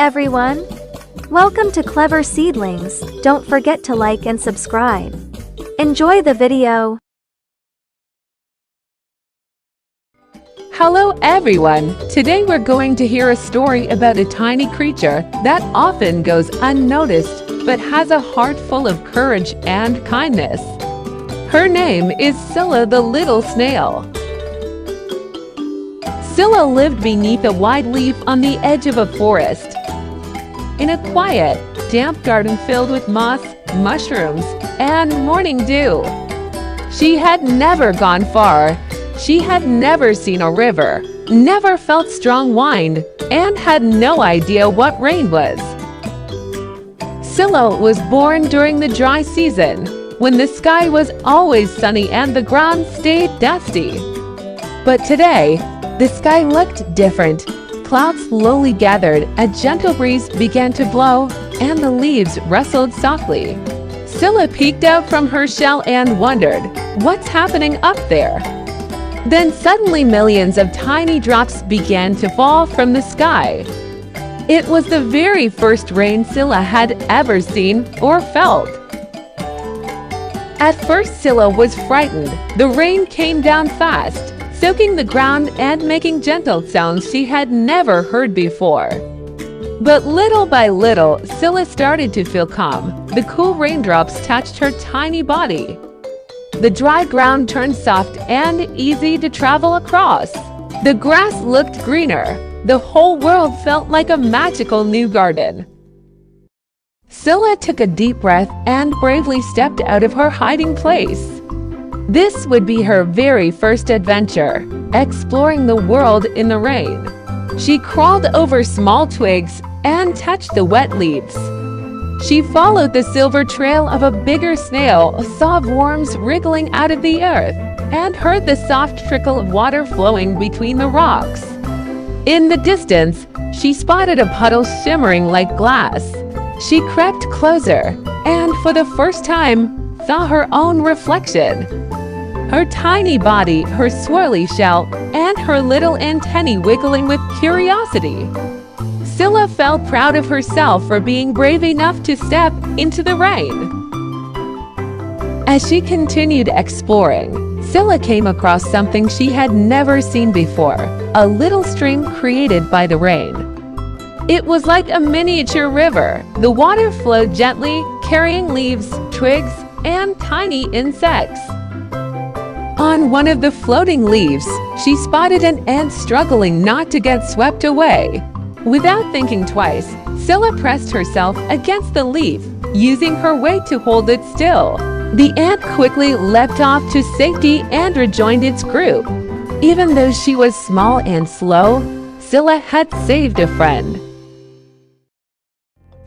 everyone! Welcome to Clever Seedlings. Don't forget to like and subscribe. Enjoy the video. Hello everyone! Today we're going to hear a story about a tiny creature that often goes unnoticed but has a heart full of courage and kindness. Her name is Sila the little snail. Sila lived beneath a wide leaf on the edge of a forest, in a quiet, damp garden filled with moss, mushrooms, and morning dew. She had never gone far. She had never seen a river, never felt strong wind, and had no idea what rain was. Sila was born during the dry season, when the sky was always sunny and the ground stayed dusty. But today, the sky looked different. Clouds slowly gathered, a gentle breeze began to blow, and the leaves rustled softly. Sila peeked out from her shell and wondered, what's happening up there? Then suddenly millions of tiny drops began to fall from the sky. It was the very first rain Sila had ever seen or felt. At first Sila was frightened. The rain came down fast, soaking the ground and making gentle sounds she had never heard before. But little by little, Sila started to feel calm. The cool raindrops touched her tiny body. The dry ground turned soft and easy to travel across. The grass looked greener. The whole world felt like a magical new garden. Sila took a deep breath and bravely stepped out of her hiding place. This would be her very first adventure, exploring the world in the rain. She crawled over small twigs and touched the wet leaves. She followed the silver trail of a bigger snail, saw worms wriggling out of the earth, and heard the soft trickle of water flowing between the rocks. In the distance, she spotted a puddle shimmering like glass. She crept closer, and for the first time, saw her own reflection. Her tiny body, her swirly shell, and her little antennae wiggling with curiosity. Sila felt proud of herself for being brave enough to step into the rain. As she continued exploring, Sila came across something she had never seen before, a little stream created by the rain. It was like a miniature river. The water flowed gently, carrying leaves, twigs, and tiny insects. On one of the floating leaves, she spotted an ant struggling not to get swept away. Without thinking twice, Sila pressed herself against the leaf, using her weight to hold it still. The ant quickly leapt off to safety and rejoined its group. Even though she was small and slow, Sila had saved a friend.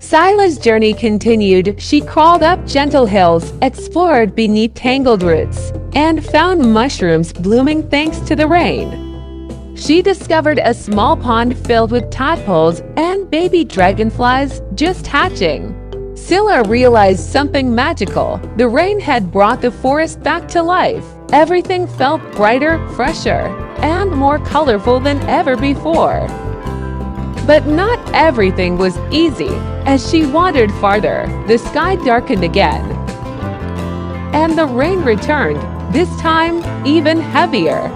Sila's journey continued. She crawled up gentle hills, explored beneath tangled roots, and found mushrooms blooming thanks to the rain. She discovered a small pond filled with tadpoles and baby dragonflies just hatching. Sila realized something magical. The rain had brought the forest back to life. Everything felt brighter, fresher, and more colorful than ever before. But not everything was easy. As she wandered farther, the sky darkened again, and the rain returned, this time even heavier.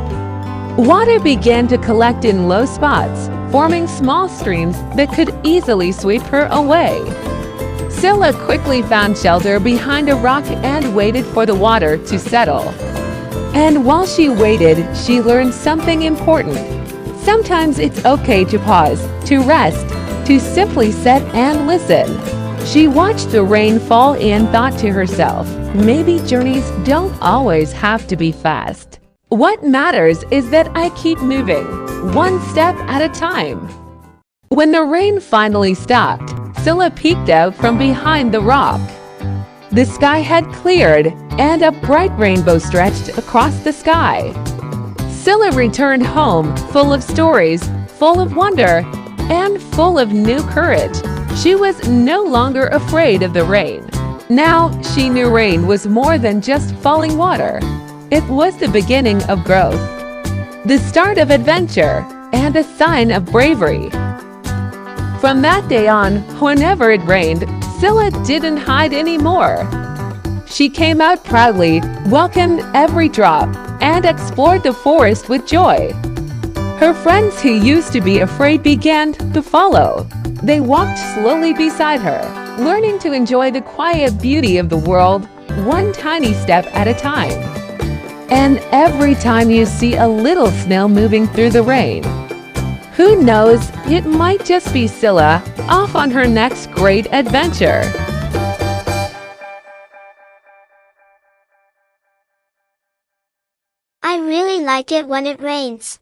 Water began to collect in low spots, forming small streams that could easily sweep her away. Sila quickly found shelter behind a rock and waited for the water to settle. And while she waited, she learned something important. Sometimes it's okay to pause, to rest, to simply sit and listen. She watched the rain fall and thought to herself, maybe journeys don't always have to be fast. What matters is that I keep moving, one step at a time. When the rain finally stopped, Sila peeked out from behind the rock. The sky had cleared, and a bright rainbow stretched across the sky. Sila returned home, full of stories, full of wonder, and full of new courage. She was no longer afraid of the rain. Now she knew rain was more than just falling water. It was the beginning of growth, the start of adventure, and a sign of bravery. From that day on, whenever it rained, Sila didn't hide anymore. She came out proudly, welcomed every drop, and explored the forest with joy. Her friends who used to be afraid began to follow. They walked slowly beside her, learning to enjoy the quiet beauty of the world, one tiny step at a time. And every time you see a little snail moving through the rain, who knows, it might just be Sila off on her next great adventure. I really like it when it rains.